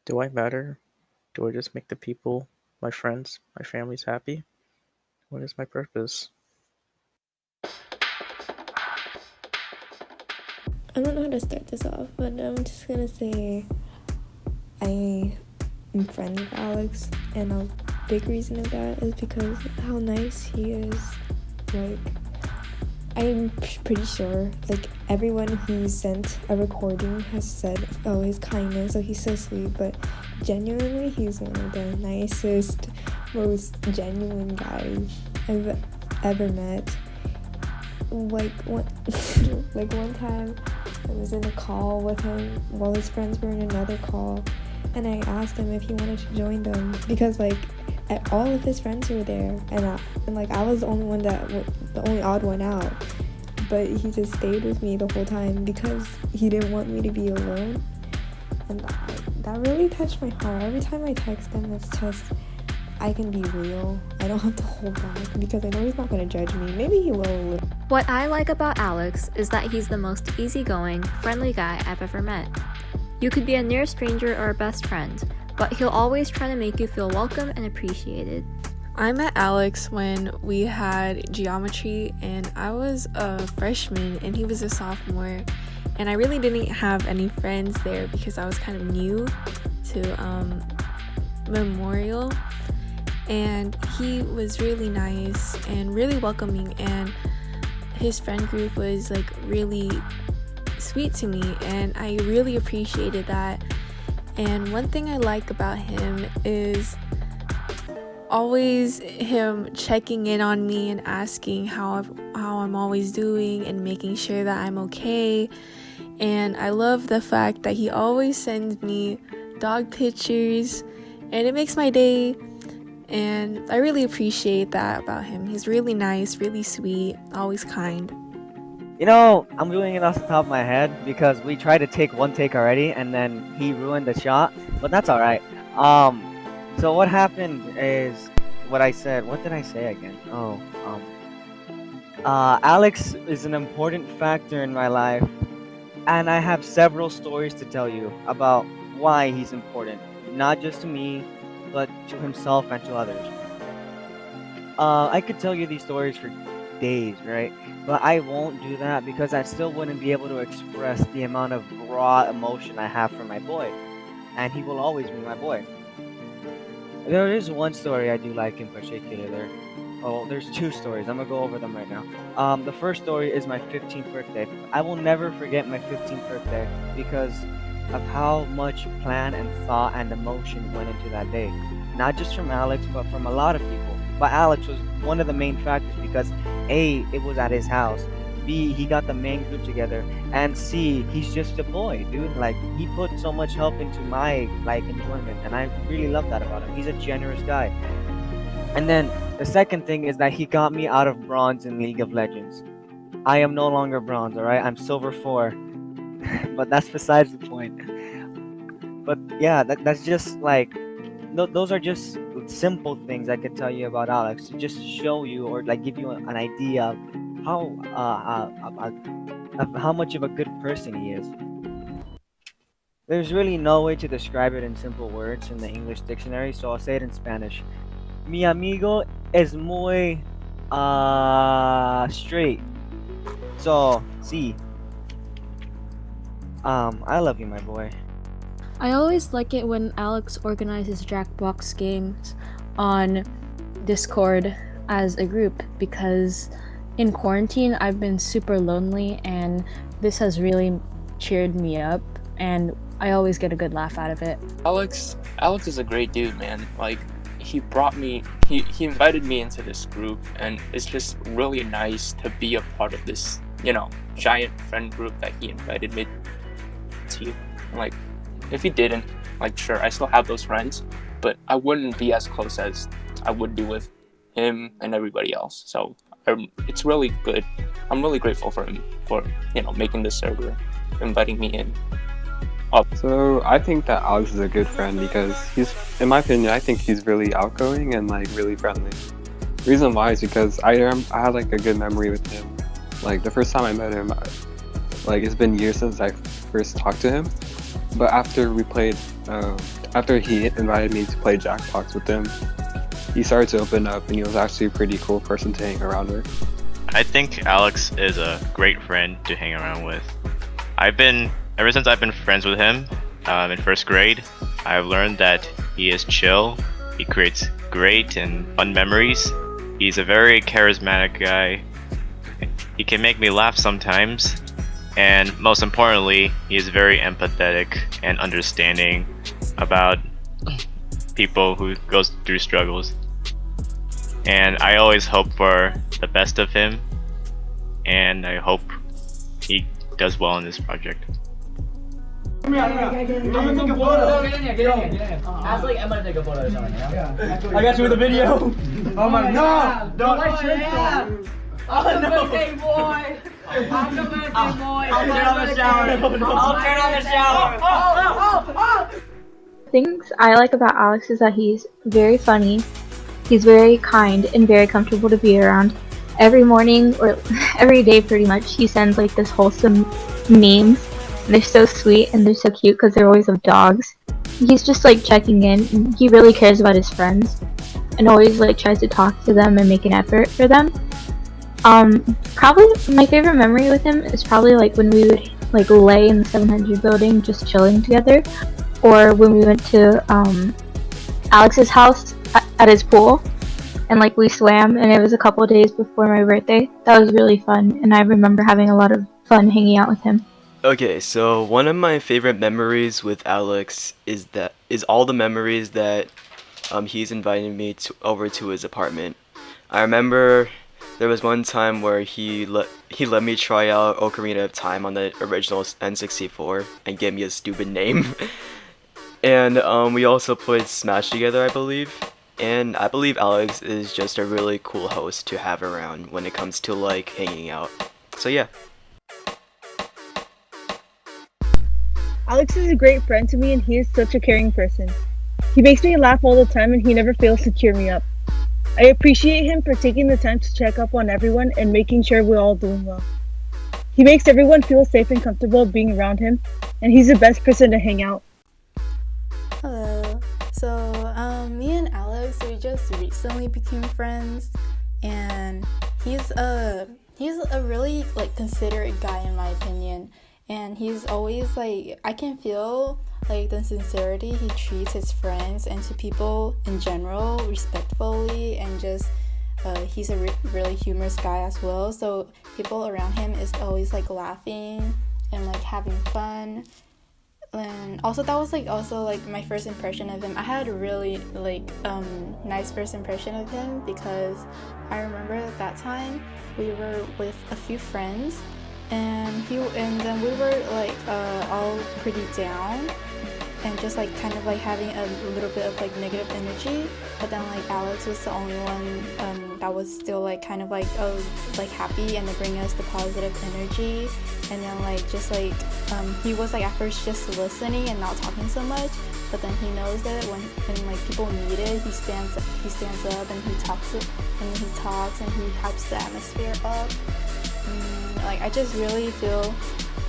Do I matter? Do I just make the people, my friends, my families happy? What is my purpose? I don't know how to start this off, but I'm just gonna say I am friends with Alex, and a big reason of that is because how nice he is. Like, I'm pretty sure, like, everyone who sent a recording has said, oh, his kindness, oh, he's so sweet, but genuinely, he's one of the nicest, most genuine guys I've ever met. Like, one time, I was in a call with him while his friends were in another call, and I asked him if he wanted to join them because like all of his friends were there, and like I was the only one the only odd one out. But he just stayed with me the whole time because he didn't want me to be alone, and that really touched my heart. Every time I text him, it's just I can be real. I don't have to hold back because I know he's not gonna judge me. Maybe he will a little. What I like about Alex is that he's the most easygoing, friendly guy I've ever met. You could be a near stranger or a best friend, but he'll always try to make you feel welcome and appreciated. I met Alex when we had geometry, and I was a freshman and he was a sophomore, and I really didn't have any friends there because I was kind of new to Memorial, and he was really nice and really welcoming, and his friend group was like really sweet to me, and I really appreciated that. And one thing I like about him is always him checking in on me and asking how I'm always doing and making sure that I'm okay. And I love the fact that he always sends me dog pictures, and it makes my day, and I really appreciate that about him. He's really nice, really sweet, always kind. I'm doing it off the top of my head because we tried to take one take already and then he ruined the shot, but that's alright. So what happened is what I said. What did I say again? Alex is an important factor in my life, and I have several stories to tell you about why he's important, not just to me, but to himself and to others. I could tell you these stories for days, right? But I won't do that because I still wouldn't be able to express the amount of raw emotion I have for my boy, and he will always be my boy. There is one story I do like in particular. Oh, there's two stories. I'm gonna go over them right now. The first story is my 15th birthday. I will never forget my 15th birthday because of how much plan and thought and emotion went into that day. Not just from Alex, but from a lot of people. But Alex was one of the main factors because A, it was at his house. B, he got the main group together. And C, he's just a boy, dude. Like, he put so much help into my, like, enjoyment. And I really love that about him. He's a generous guy. And then the second thing is that he got me out of bronze in League of Legends. I am no longer bronze, alright? I'm silver 4. But that's besides the point. But yeah, that's just like those are just simple things I could tell you about Alex to just show you or like give you an idea of how of how much of a good person he is. There's really no way to describe it in simple words in the English dictionary, so I'll say it in Spanish. Mi amigo es muy straight. So, sí. I love you, my boy. I always like it when Alex organizes Jackbox games on Discord as a group because in quarantine I've been super lonely, and this has really cheered me up, and I always get a good laugh out of it. Alex is a great dude, man. Like, he invited me into this group, and it's just really nice to be a part of this, giant friend group that he invited me to. Like, if he didn't, like, sure, I still have those friends, but I wouldn't be as close as I would be with him and everybody else. So it's really good. I'm really grateful for him for making this server, inviting me in. So I think that Alex is a good friend because he's, in my opinion, I think he's really outgoing and like really friendly. The reason why is because I had like a good memory with him. Like the first time I met him, like it's been years since I first talked to him. But after we played after he invited me to play Jackbox with him, he started to open up, and he was actually a pretty cool person to hang around with. I think Alex is a great friend to hang around with. Ever since I've been friends with him in first grade, I've learned that he is chill, he creates great and fun memories, he's a very charismatic guy, he can make me laugh sometimes, and most importantly, he is very empathetic and understanding about people who goes through struggles. And I always hope for the best of him, and I hope he does well in this project. I'm gonna take a photo. Ask like Emma to take a photo or something, you know? I got you with a video. Oh my god! Don't let your I'm the birthday boy! I'm the birthday boy! I'll turn on the shower! I'll turn on the shower! Things I like about Alex is that he's very funny, he's very kind, and very comfortable to be around. Every morning, or every day pretty much, he sends like this wholesome memes. They're so sweet and they're so cute because they're always of dogs. He's just like checking in, and he really cares about his friends and always like tries to talk to them and make an effort for them. Probably my favorite memory with him is probably like when we would like lay in the 700 building just chilling together, or when we went to Alex's house at his pool and like we swam, and it was a couple days before my birthday. That was really fun, and I remember having a lot of fun hanging out with him. Okay, so one of my favorite memories with Alex is all the memories that he's invited me over to his apartment. I remember there was one time where he let me try out Ocarina of Time on the original N64 and gave me a stupid name. And we also played Smash together, I believe. And I believe Alex is just a really cool host to have around when it comes to like hanging out. So yeah. Alex is a great friend to me, and he is such a caring person. He makes me laugh all the time, and he never fails to cheer me up. I appreciate him for taking the time to check up on everyone and making sure we're all doing well. He makes everyone feel safe and comfortable being around him, and he's the best person to hang out. Hello. So, me and Alex, we just recently became friends, and he's a really like considerate guy in my opinion. And he's always like, I can feel like the sincerity he treats his friends and to people in general respectfully, and just he's a really humorous guy as well. So people around him is always like laughing and like having fun. And also that was like also like my first impression of him. I had a really like nice first impression of him because I remember at that time we were with a few friends. And then we were like all pretty down and just like kind of like having a little bit of like negative energy, but then like Alex was the only one that was still like kind of like happy and to bring us the positive energy. And then like just like he was like at first just listening and not talking so much, but then he knows that when like people need it, he stands up and he talks and he hypes the atmosphere up. Like I just really feel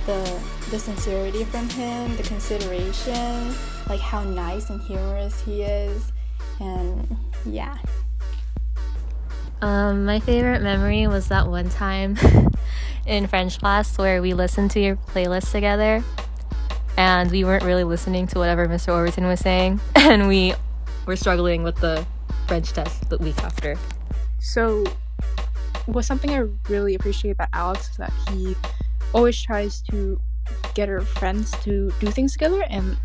the sincerity from him, the consideration, like how nice and humorous he is, and yeah. My favorite memory was that one time in French class where we listened to your playlist together, and we weren't really listening to whatever Mr. Overton was saying, and we were struggling with the French test the week after. So something I really appreciate about Alex is that he always tries to get her friends to do things together, and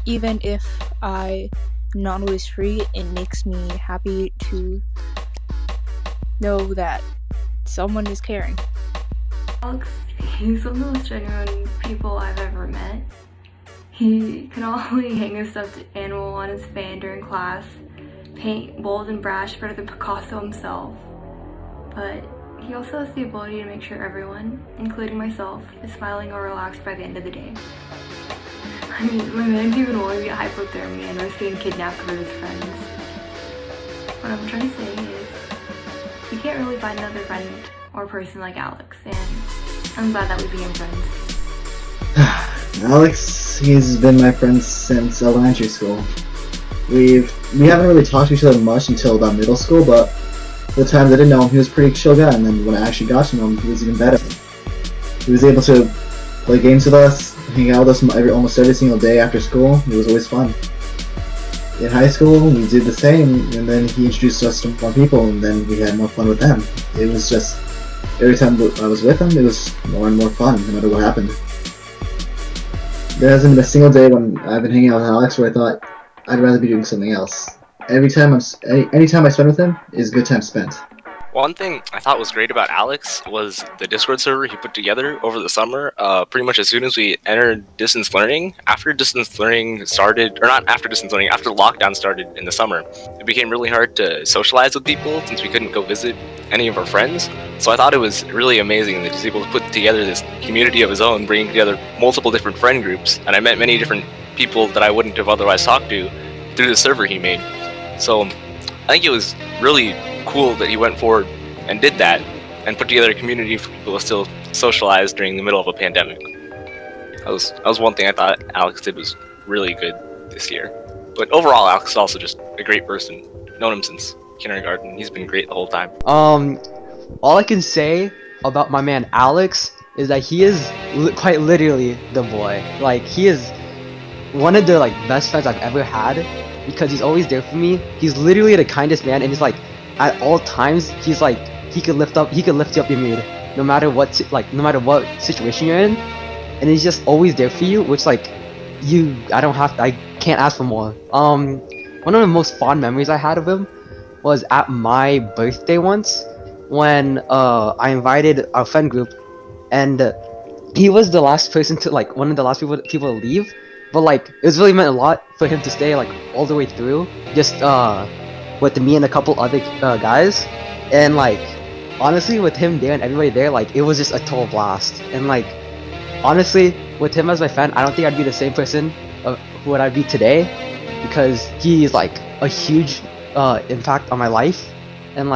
even if I'm not always free, it makes me happy to know that someone is caring. Alex, he's one of the most genuine people I've ever met. He can only hang a stuffed animal on his fan during class, paint bold and brash better than Picasso himself. But he also has the ability to make sure everyone, including myself, is smiling or relaxed by the end of the day. I mean, my man's even willing to get hypothermia and risk getting kidnapped for his friends. What I'm trying to say is, you can't really find another friend or person like Alex, and I'm glad that we became friends. Alex, he's been my friend since elementary school. We haven't really talked to each other much until about middle school, but the times I didn't know him, he was a pretty chill guy, and then when I actually got to know him, he was even better. He was able to play games with us, hang out with us almost every single day after school. It was always fun. In high school, we did the same, and then he introduced us to more people, and then we had more fun with them. It was just, every time I was with him, it was more and more fun, no matter what happened. There hasn't been a single day when I've been hanging out with Alex where I thought I'd rather be doing something else. Any time I spend with him is a good time spent. One thing I thought was great about Alex was the Discord server he put together over the summer. Pretty much as soon as we entered distance learning, after distance learning started, or not after distance learning, after lockdown started in the summer, it became really hard to socialize with people since we couldn't go visit any of our friends. So I thought it was really amazing that he was able to put together this community of his own, bringing together multiple different friend groups, and I met many different people that I wouldn't have otherwise talked to through the server he made. So I think it was really cool that he went forward and did that and put together a community for people to still socialize during the middle of a pandemic. That was one thing I thought Alex did was really good this year. But overall, Alex is also just a great person. Known him since kindergarten. He's been great the whole time. All I can say about my man Alex is that he is quite literally the boy. Like, he is one of the best friends I've ever had because he's always there for me. He's literally the kindest man, and he's at all times he's he could lift you up your mood no matter what situation you're in, and he's just always there for you, which I can't ask for more. One of the most fond memories I had of him was at my birthday once when I invited our friend group, and he was the last person to one of the last people to leave, but it was really meant a lot for him to stay all the way through, just with me and a couple other guys, and honestly with him there and everybody there, it was just a total blast. And honestly, with him as my friend, I don't think I'd be the same person who would I be today, because he's a huge impact on my life, and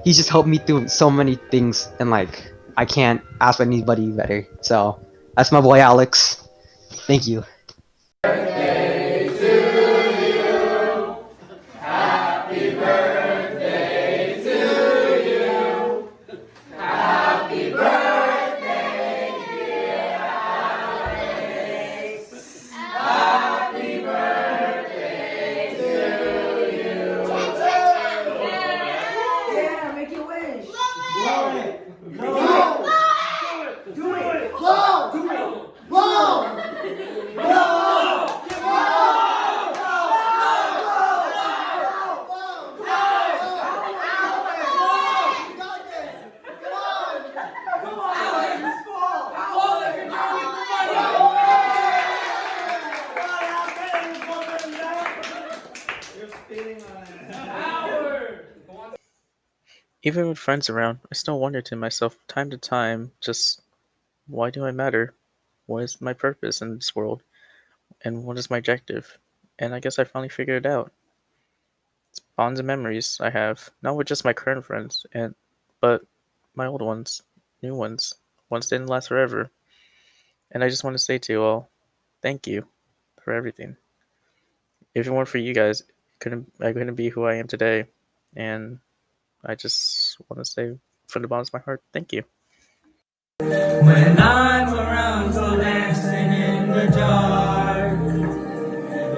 he's just helped me through so many things, and I can't ask for anybody better. So that's my boy Alex. Thank you. Even with friends around, I still wonder to myself time to time, just why do I matter? What is my purpose in this world? And what is my objective? And I guess I finally figured it out. It's bonds and memories I have, not with just my current friends, but my old ones, new ones didn't last forever. And I just want to say to you all, thank you for everything. If it weren't for you guys, I couldn't be who I am today. And I just want to say from the bottom of my heart, thank you. When I'm around, so dancing in the dark.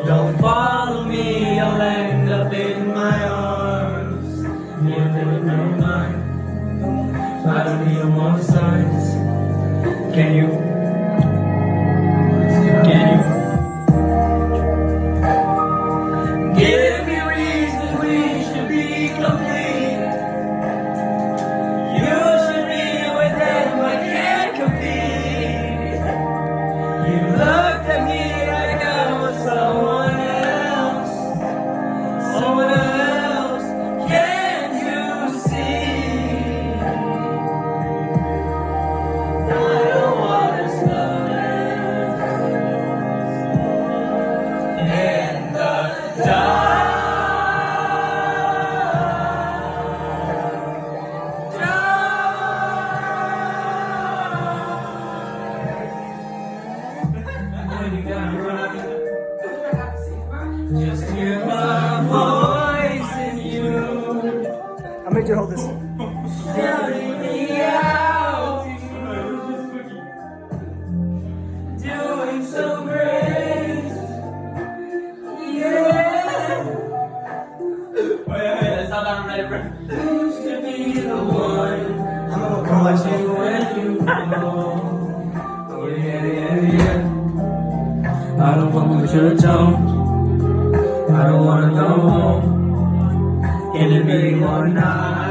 Don't follow me, I'll end up in my arms. You're living in mine. Follow me on both sides. Can you? Give me reasons we should be complete. You should be with them, I can't compete. You looked at me like I was someone else. Someone else, can't you see? I don't wanna Just hear my voice in you. I made you hold this. Shouting me out. Doing so great. Yeah. Wait, stop that. I'm ready, bro. Used to be the one. I'm gonna call you when you go. Oh, yeah. I don't fuck with your tone. I don't wanna go home. Can it be one night?